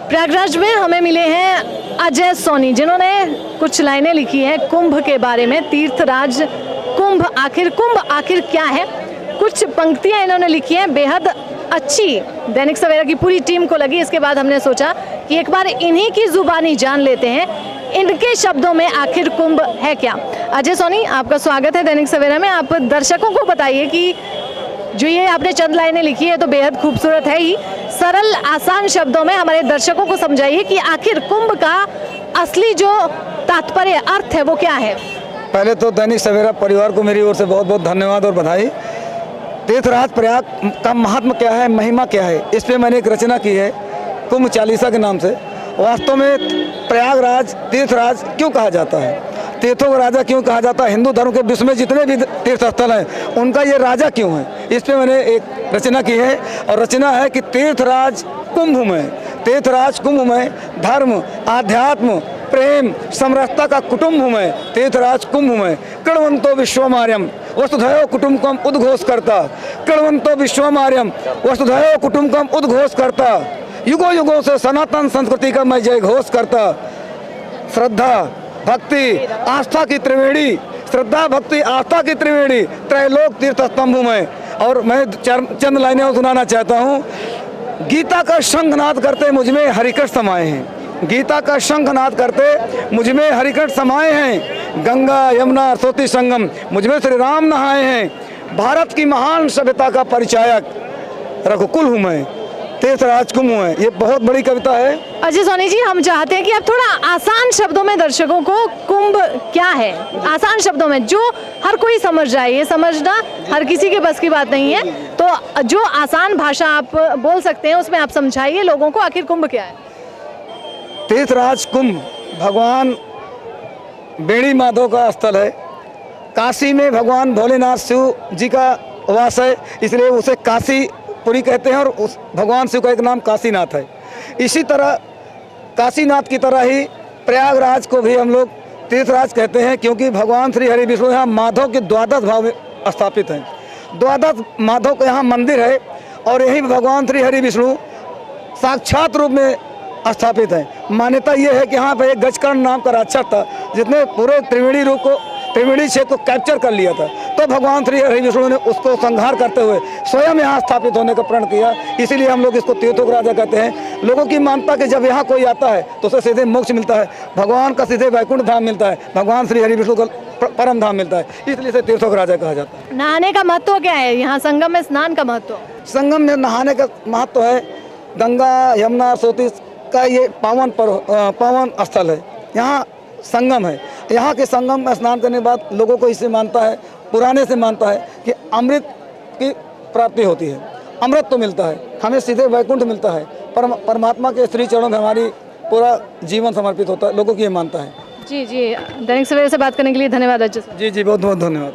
प्रयागराज में हमें मिले हैं अजय सोनी, जिन्होंने कुछ लाइनें लिखी हैं कुंभ के बारे में। तीर्थराज कुंभ आखिर क्या है, कुछ पंक्तियां इन्होंने लिखी हैं, बेहद अच्छी दैनिक सवेरा की पूरी टीम को लगी। इसके बाद हमने सोचा कि एक बार इन्हीं की जुबानी जान लेते हैं, इनके शब्दों में आखिर कुंभ है क्या। अजय सोनी, आपका स्वागत है दैनिक सवेरा में। आप दर्शकों को बताइए कि जो ये आपने चंद लाइनें लिखी है तो बेहद खूबसूरत है ही, सरल आसान शब्दों में हमारे दर्शकों को समझाइए कि आखिर कुंभ का असली जो तात्पर्य अर्थ है वो क्या है। पहले तो दैनिक सवेरा परिवार को मेरी ओर से बहुत बहुत धन्यवाद और बधाई। तीर्थराज प्रयाग का महात्मा क्या है, महिमा क्या है, इस पे मैंने एक रचना की है कुंभ चालीसा के नाम से। वास्तव में प्रयागराज तीर्थराज क्यों कहा जाता है, तीर्थों का राजा क्यों कहा जाता है, हिंदू धर्म के विश्व में जितने भी तीर्थ स्थल हैं उनका ये राजा क्यों है, इस पे मैंने एक रचना की है। और रचना है कि तीर्थराज कुंभ में, तीर्थराज कुंभ में धर्म, आध्यात्म, प्रेम, समरसता का कुटुंब में, तीर्थराज कुंभ में कृण्वन्तो विश्वमार्यम वसुधैव कुटुम्बकम उद्घोष करता, कृण्वन्तो विश्वमार्यम वसुधैव कुटुम्बकम उद्घोष करता, युगों युगों से सनातन संस्कृति का मैं जय घोष करता। श्रद्धा भक्ति आस्था की त्रिवेणी, श्रद्धा भक्ति आस्था की त्रिवेणी त्रैलोक तीर्थ स्तंभ में। और मैं चंद लाइनें सुनाना चाहता हूँ। गीता का शंखनाद करते मुझमें हरिकृष्ण समाये हैं, गीता का शंखनाद करते मुझमें हरिकृष्ण समाये हैं। गंगा यमुना सरस्वती संगम मुझमें श्री राम नहाए हैं। भारत की महान सभ्यता का परिचायक रघुकुल हूँ मैं, तीर्थराज कुंभ हूँ। ये बहुत बड़ी कविता है। अजय सोनी जी, हम चाहते हैं कि आप थोड़ा आसान शब्दों में दर्शकों को कुंभ क्या है, आसान शब्दों में जो हर कोई समझ जाए। ये समझना हर किसी के बस की बात नहीं है, तो जो आसान भाषा आप बोल सकते हैं उसमें आप समझाइए लोगों को आखिर कुंभ क्या है। तीर्थराज कुंभ भगवान बेणी माधव का स्थल है। काशी में भगवान भोलेनाथ शिव जी का वास है, इसलिए उसे काशीपुरी कहते हैं। और उस भगवान शिव का एक नाम काशीनाथ है। इसी तरह काशीनाथ की तरह ही प्रयागराज को भी हम लोग तीर्थराज कहते हैं, क्योंकि भगवान श्री हरि विष्णु यहाँ माधव के द्वादश भाव में स्थापित हैं। द्वादश माधव का यहाँ मंदिर है और यही भगवान श्री हरि विष्णु साक्षात रूप में स्थापित है। मान्यता ये है कि यहाँ पर एक गजकर्ण नाम का राक्षस था जिसने पूरे त्रिवेणी रूप को, त्रिवेणी क्षेत्र को कैप्चर कर लिया था। तो भगवान श्री हरि विष्णु ने उसको संहार करते हुए स्वयं यहाँ स्थापित होने का प्रण किया। इसीलिए हम लोग इसको तीर्थों का राजा कहते हैं। लोगों की मानता कि जब यहाँ कोई आता है तो उसे सीधे मोक्ष मिलता है, भगवान का सीधे वैकुंठ धाम मिलता है, भगवान श्री हरि विष्णु का परम धाम मिलता है, इसलिए इसे तीर्थों का राजा कहा जाता है। नहाने का महत्व क्या है, यहाँ संगम में स्नान का महत्व? संगम में नहाने का महत्व है, गंगा यमुना सरस्वती का ये पावन स्थल है। यहाँ संगम है, यहाँ के संगम में स्नान करने के बाद लोगों को इससे मानता है, पुराने से मानता है कि अमृत की प्राप्ति होती है, अमृत तो मिलता है, हमें सीधे वैकुंठ मिलता है, परमात्मा के श्री चरणों में हमारी पूरा जीवन समर्पित होता है, लोगों की ये मानता है। जी जी, दैनिक सवेरा से बात करने के लिए धन्यवाद अजय। जी जी, बहुत बहुत धन्यवाद।